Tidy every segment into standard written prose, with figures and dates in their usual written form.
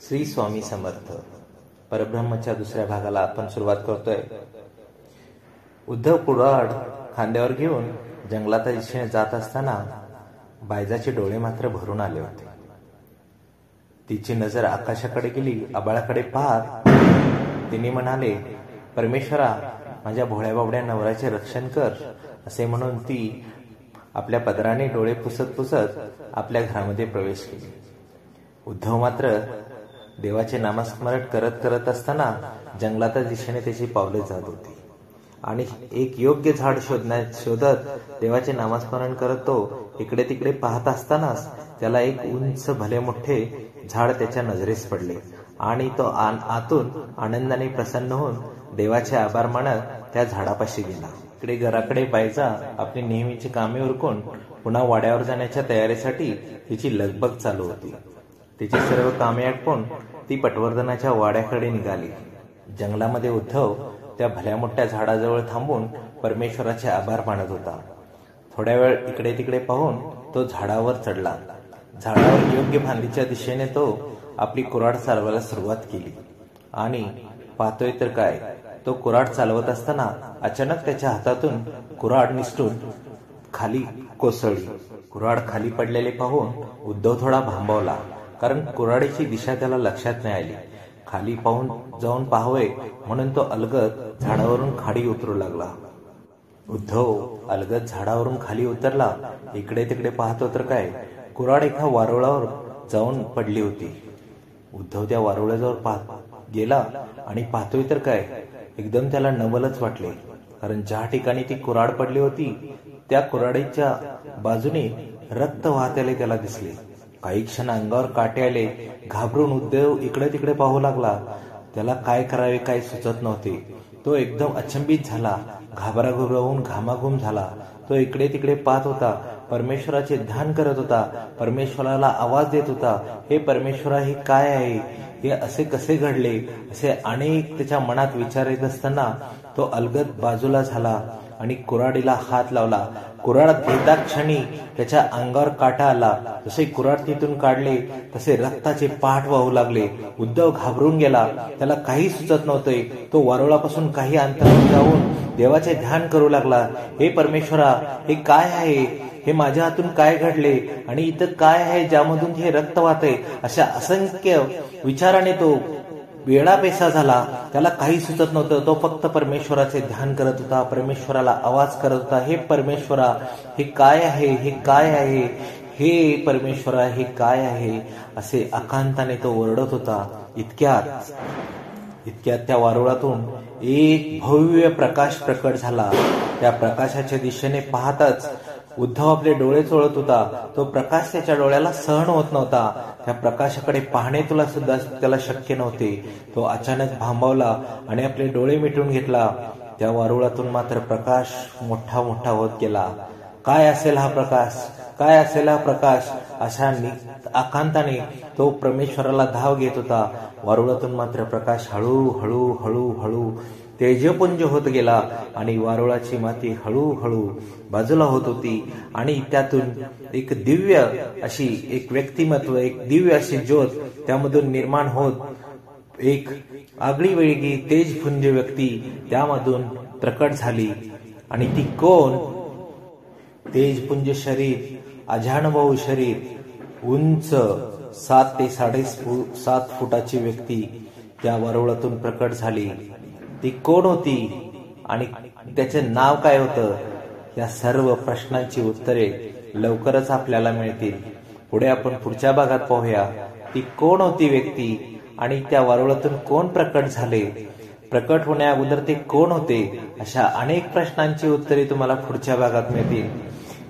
श्री स्वामी समर्थ परब्रह्मच्या दुसऱ्या भागाला आपण सुरुवात करतोय। उद्धव कुऱ्हाड खांद्यावर घेऊन जंगलाच्या दिशेने जात असताना बायजाचे डोळे मात्र भरून आले होते। तिची नजर आकाशाकडे गेली। आबाळाकडे पाहत तिने म्हणाले, परमेश्वरा, माझ्या भोळ्या बाबड्या नवऱ्याचे रक्षण कर, असे म्हणून ती आपल्या पदराने डोळे पुसत पुसत आपल्या घरामध्ये प्रवेश केली। उद्धव मात्र देवाचे नामस्मरण करत करत असताना जंगलाच्या दिशेने त्याची पावले जात होती आणि एक योग्य झाड शोधत देवाचे नामस्मरण करत तो इकडे तिकडे पाहत असतानाच त्याला एक उंच भले मोठे झाड त्याच्या नजरेस पडले आणि तो आतून आनंदाने प्रसन्न होऊन देवाचे आभार मानत त्या झाडापाशी गेला। इकडे घराकडे बायजा आपली नेहमीची कामे उरकून पुन्हा वाड्यावर जाण्याच्या तयारीसाठी तिची लगबग चालू होती। तिची सर्व कामे आटपून ती पटवर्धनाच्या वाड्याकडे निघाली। जंगलामध्ये उद्धव त्या भल्या मोठ्या झाडाजवळ थांबून परमेश्वराचे आभार मानत होता। थोड्या वेळ इकडे तिकडे पाहून तो झाडावर चढला। झाडावर योग्य फांदीच्या दिशेने तो आपली कुऱ्हाड चालवायला सुरुवात केली आणि पाहतोय तर काय, तो कुऱ्हाड चालवत असताना अचानक त्याच्या हातातून कुऱ्हाड निसटून खाली कोसळली। कुऱ्हाड खाली पडलेले पाहून उद्धव थोडा भांबावला, कारण कुऱ्हाडीची दिशा त्याला लक्षात नाही आली। खाली पाहून जाऊन पाहावे म्हणून तो अलगद झाडावरून खाली उतरू लागला। उद्धव अलगद झाडावरून खाली उतरला। इकडे तिकडे पाहतो तर काय, कुऱ्हाड एका वारुळावर जाऊन पडली होती। उद्धव त्या वारुळाजवळ गेला आणि पाहतोय तर काय, एकदम त्याला नवलच वाटले, कारण ज्या ठिकाणी ती कुऱ्हाड पडली होती त्या कुऱ्हाडीच्या बाजूने रक्त वाहतेले त्याला दिसले। काही क्षण अंगावर काटे आले। घाबरून उद्धव इकडे तिकडे पाहू लागला। त्याला काय करावे काय सुचत नव्हते। तो एकदम अचंबित झाला, घाबराघुबरावून घामाघूम झाला। तो इकडे तिकडे पाहत होता, परमेश्वराचे ध्यान करत होता, परमेश्वराला आवाज देत होता, हे परमेश्वरा, हे काय आहे, हे असे कसे घडले, असे अनेक त्याच्या मनात विचार येत असताना तो अलगद बाजूला झाला आणि कुऱ्हाडीला हात लावला। कुऱ्हाड घेता क्षणी त्याच्या अंगावर काटा आला। जसे कुऱ्हाड तिथून काढले तसे रक्ताचे पाठ वाहू लागले। उद्धव घाबरून गेला, त्याला काही सुचत नव्हते। तो वारुळापासून काही अंतरावर जाऊन देवाचे ध्यान करू लागला। हे परमेश्वरा, हे काय आहे, हे माझ्या हातून काय घडले आणि इथं काय आहे ज्यामधून हे रक्त वाहते, अशा असंख्य विचाराने तो वेडापेसा झाला। त्याला काही सुचत नव्हतं। तो फक्त परमेश्वराचे ध्यान करत होता, परमेश्वराला आवाज करत होता, हे परमेश्वरा, हे काय आहे, हे काय आहे, हे परमेश्वरा, हे काय आहे, असे अकांताने तो ओरडत होता। इतक्यात त्या वारुळातून एक भव्य प्रकाश प्रकट झाला। त्या प्रकाशाच्या दिशेने पाहताच उद्धव आपले डोळे चोळत होता। तो प्रकाश त्याच्या डोळ्याला सहन होत नव्हता। त्या प्रकाशाकडे पाहणे तुला सुद्धा त्याला शक्य नव्हते। तो अचानक भांबावला आणि आपले डोळे मिटून घेतला। त्या वारुळातून मात्र प्रकाश मोठा मोठा होत गेला। काय असेल हा प्रकाश, काय असेल हा प्रकाश, अशा आकांताने तो परमेश्वराला धाव घेत होता। वारुळातून मात्र प्रकाश हळूहळू हळूहळू तेजपुंज होत गेला आणि वारुळाची माती हळूहळू बाजूला होत होती आणि त्यातून एक दिव्य अशी एक व्यक्तिमत्व, एक दिव्य अशी ज्योत त्यामधून निर्माण होत एक आगळी वेगळी तेजपुंज व्यक्ती त्यामधून प्रकट झाली। आणि ती कोण? तेजपुंज शरीर, अजानुभव शरीर, उंच 7 ते 7.5 फुटाची व्यक्ती त्या वारुळातून प्रकट झाली। ती कोण होती आणि त्याचे नाव काय होतं? या सर्व प्रश्नांची उत्तरे लवकरच आपल्याला मिळतील। पुढे आपण पुढच्या भागात पाहूया ती कोण होती व्यक्ती आणि त्या वारुळातून कोण प्रकट झाले, प्रकट होण्या अगोदर ते कोण होते, अशा अनेक प्रश्नांची उत्तरे तुम्हाला पुढच्या भागात मिळतील।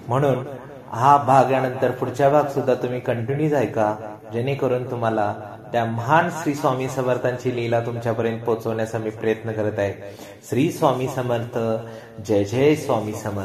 म्हणून हा भाग यानंतर पुढच्या भाग सुद्धा तुम्ही कंटिन्यूज ऐका, जेणेकरून तुम्हाला त्या महान श्री स्वामी समर्थांची लीला तुमच्यापर्यंत पोहोचवण्याचा मी प्रयत्न करत आहे। श्री स्वामी समर्थ, जय जय स्वामी समर्थ।